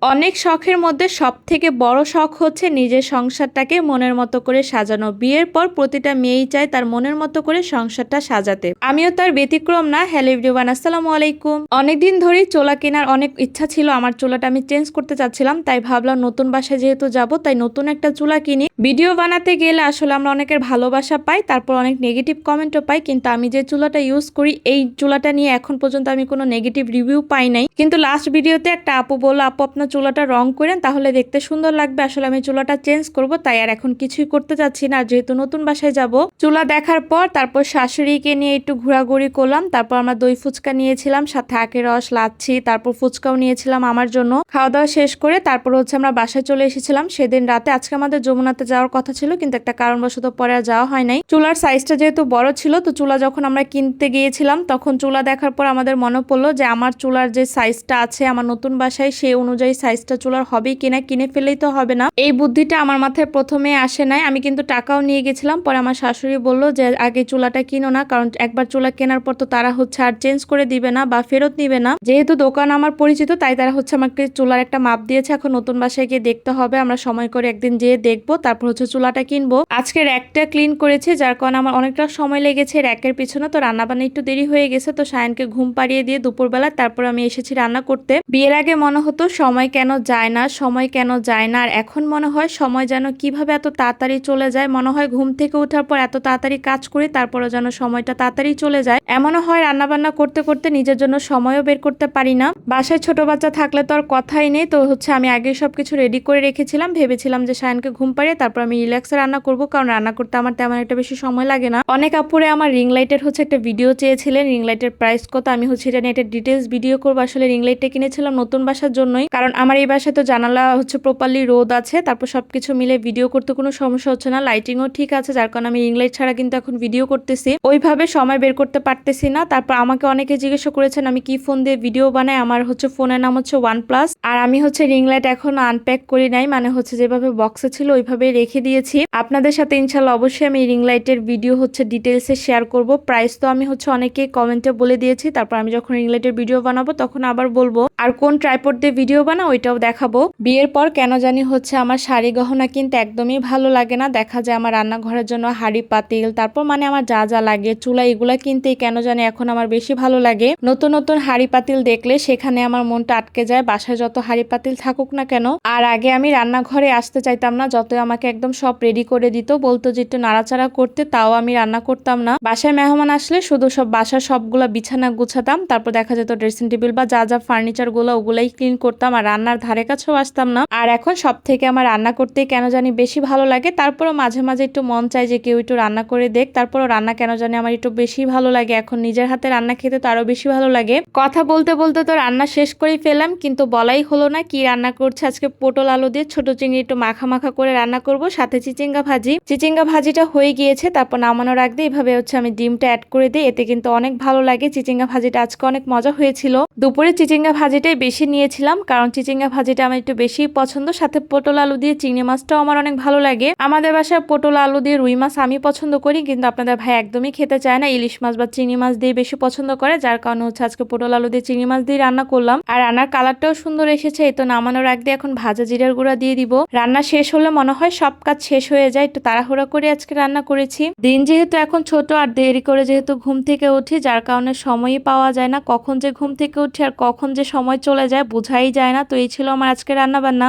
অনেক শখের মধ্যে সবথেকে বড় শখ হচ্ছে নিজের সংসারটাকে মনের মতো করে সাজানো। বিয়ের পর প্রতিটা মেয়েই চায় তার মনের মতো করে সংসারটা সাজাতে। আমিও তার ব্যতিক্রম না। হ্যালো এভরিওয়ান, আসসালামু আলাইকুম। অনেকদিন ধরেই চুলা কেনার অনেক ইচ্ছা ছিল আমার। চুলাটা আমি চেঞ্জ করতে চাচ্ছিলাম, তাই ভাবলাম নতুন বাসায় যেহেতু যাব তাই নতুন একটা চুলা কিনি। ভিডিও বানাতে গেলে আসলে আমরা অনেকের ভালোবাসা পাই, তারপর অনেক নেগেটিভ কমেন্টও পাই, কিন্তু আমি যে চুলাটা ইউজ করি এই চুলাটা নিয়ে এখন পর্যন্ত আমি কোনো নেগেটিভ রিভিউ পাই নাই। কিন্তু লাস্ট ভিডিওতে একটা আপু বলল, আপু আপনার চুলাটা রং করেন তাহলে দেখতে সুন্দর লাগবে। আসলে আমি চুলাটা চেঞ্জ করব, তাই আর এখন কিছুই করতে যাচ্ছি না। যেহেতু নতুন বাসায় যাব, চুলা দেখার পর তারপর শাশুড়িকে নিয়ে একটু ঘোরাঘুরি করলাম। তারপর আমরা দই ফুচকা নিয়েছিলাম, সাথে আখের রস, লাচ্ছি, তারপর ফুচকাও নিয়েছিলাম আমার জন্য। খাওয়া দাওয়া শেষ করে তারপর হচ্ছে আমরা বাসায় চলে এসেছিলাম সেদিন রাতে। আজকে আমাদের যমুনাতে যাওয়ার কথা ছিল, কিন্তু একটা কারণবশত পরে আর যাওয়া হয় নাই। চুলার সাইজটা যেহেতু বড় ছিল, তো চুলা যখন আমরা কিনতে গিয়েছিলাম তখন চুলা দেখার পর আমাদের মনে পড়লো যে আমার চুলার যে সাইজটা আছে আমার নতুন বাসায়, সেই অনুযায়ী সাইজটা চুলার হবেই কিনা, কিনে ফেলেই তো হবে না। এই বুদ্ধিটা আমার মাথায় প্রথমে আসে নাই। আমি কিন্তু টাকাও নিয়ে গেছিলাম। পরে আমার শাশুড়ি বলল যে আগে চুলাটা কিনো না, কারণ একবার চুলা কেনার পর তো তারা হচ্ছে আর চেঞ্জ করে দিবে না বা ফেরত নিবে না। যেহেতু দোকান আমার পরিচিত, তাই তারা হচ্ছে আমাকে চুলার একটা মাপ দিয়েছে। এখন নতুন বাসায় গিয়ে দেখতে হবে, আমরা সময় করে একদিন যেয়ে দেখবো, তারপর হচ্ছে চুলাটা কিনবো। আজকে র্যাকটা ক্লিন করেছি, যার কারণে আমার অনেকটা সময় লেগেছে র্যাকের পিছনে। তো রান্নাবান্না একটু দেরি হয়ে গেছে, তো সায়নকে ঘুম পাড়িয়ে দিয়ে দুপুরবেলা তারপর আমি এসেছি রান্না করতে। বিয়ের আগে মনে হতো সময় কেন যায় না, সময় কেন যায় না, আর এখন মনে হয় সময় যেন কিভাবে এত তাড়াতাড়ি চলে যায়। মনে হয় ঘুম থেকে ওঠার পর এত তাড়াতাড়ি কাজ করি, তারপরে যেন সময়টা তাড়াতাড়ি চলে যায়। এমনও হয় রান্নাবান্না করতে করতে নিজের জন্য সময়ও বের করতে পারি না। বাসায় ছোট বাচ্চা থাকলে তো আর কথাই নেই। তো হচ্ছে আমি আগে সবকিছু রেডি করে রেখেছিলাম, ভেবেছিলাম যে সায়নকে ঘুম পাড়িয়ে তারপর আমি রিল্যাক্সে রান্না করব, কারণ রান্না করতে আমার তেমন একটা বেশি সময় লাগে না। অনেক আপুরে আমার রিং লাইটের হচ্ছে একটা ভিডিও চেয়েছিলেন, রিং লাইটের প্রাইস কত। আমি হচ্ছে এটা নিয়ে একটা ডিটেলস ভিডিও করবো। আসলে রিং লাইটটা কিনেছিলাম নতুন বাসার জন্যই, কারণ আমার এই বাসায় তো জানালা হচ্ছে প্রপারলি রোদ আছে, তারপর সবকিছু মিলে ভিডিও করতে কোনো সমস্যা হচ্ছে না, লাইটিংও ঠিক আছে, যার কারণে আমি রিং লাইট ছাড়া কিন্তু এখন ভিডিও করতেছি। ওইভাবে সময় বের করতে পারতেছি না। তারপর আমাকে অনেকে জিজ্ঞাসা করেছেন আমি কি ফোন দিয়ে ভিডিও বানাই। আমার হচ্ছে ফোনের নাম হচ্ছে OnePlus, আর আমি হচ্ছে রিং লাইট এখন আনপ্যাক করি নাই, মানে হচ্ছে যেভাবে বক্সে ছিল ওইভাবেই রেখে দিয়েছি। আপনাদের সাথে ইনশাল্লাহ অবশ্যই আমি রিং লাইটের ভিডিও হচ্ছে ডিটেলসে শেয়ার করব। প্রাইস তো আমি হচ্ছে অনেকে কমেন্টে বলে দিয়েছি, তারপর আমি যখন রিং লাইটের ভিডিও বানাবো তখন আবার বলবো। আর কোন ট্রাইপড দিয়ে ভিডিও বানা ওইটাও দেখাবো। বিয়ের পর কেন জানি হচ্ছে আমার শাড়ি গহনা কিনতে একদমই ভালো লাগে না। দেখা যায় আমার রান্নাঘরের জন্য হাঁড়ি পাতিল, তারপর মানে আমার যা যা লাগে চুলা, এগুলা কিনতেই কেন জানি এখন আমার বেশি ভালো লাগে। নতুন নতুন হাঁড়ি পাতিল দেখলে সেখানে আমার মনটা আটকে যায়, বাসায় যত হাঁড়ি পাতিল থাকুক না কেন। আর আগে আমি রান্নাঘরে আসতে চাইতাম না, যত আমাকে একদম সব রেডি করে দিত, বলতো যে একটু নাড়াচাড়া করতে, তাও আমি রান্না করতাম না। বাসায় মেহমান আসলে শুধু সব বাসার সবগুলা বিছানা গুছাতাম, তারপর দেখা যেত ড্রেসিং টেবিল বা যা যা ফার্নিচার গুলো ওগুলাই ক্লিন করতাম, আর রান্নার ধারে কাছেও আসতাম না। আর এখন সব থেকে আমার রান্না করতে কেন জানি বেশি ভালো লাগে। তারপরও মাঝে মাঝে একটু মন চায় যে কেউ একটু রান্না করে দেখ, তারপরও রান্না কেন জানি আমার একটু বেশি ভালো লাগে। এখন নিজের হাতে রান্না খেতে তো আরো বেশি ভালো লাগে। কথা বলতে বলতে তো রান্না শেষ করেই ফেলাম, কিন্তু বলাই হলো না কি রান্না করছে। আজকে পটল আলু দিয়ে ছোট চিংড়ি একটু মাখা মাখা করে রান্না করব, সাথে চিচিঙ্গা ভাজি। চিচিঙ্গা ভাজিটা হয়ে গিয়েছে, তারপর নামানোর আগে এইভাবে হচ্ছে আমি ডিমটা অ্যাড করে দিই, এতে কিন্তু অনেক ভালো লাগে। চিচিঙ্গা ভাজিটা আজকে অনেক মজা হয়েছিল। দুপুরে চিচিঙ্গা ভাজিটাই বেশি নিয়েছিলাম, কারণ চিচিঙ্গা ভাজিটা আমার একটু বেশি পছন্দ। সাথে পটল আলু দিয়ে চিংড়ি মাছটাও আমার অনেক ভালো লাগে। আমাদের বাসায় পটল আলু দিয়ে রুই মাছ আমি পছন্দ করি, কিন্তু আপনাদের ভাই একদমই খেতে চায় না, ইলিশ মাছ বা চিংড়ি মাছ দিয়ে বেশি পছন্দ করে, যার কারণে হচ্ছে আজকে পটল আলু দিয়ে চিংড়ি মাছ দিয়ে রান্না করলাম। আর রান্নার কালারটাও সুন্দর এসেছে। এই তো নামানোর আগে এখন ভাজা জিরার গুঁড়া দিয়ে দিব। রান্না শেষ হলে মনে হয় সব কাজ শেষ হয়ে যায়, একটু তাড়াহুড়া করে আজকে রান্না করেছি। দিন যেহেতু এখন ছোট আর দেরি করে যেহেতু ঘুম থেকে উঠি, যার কারণে সময়ই পাওয়া যায় না। কখন যে ঘুম থেকে উঠি আর কখন যে সময় চলে যায় বোঝাই যায় না। তো এই ছিল আমার আজকে রান্না বান্না।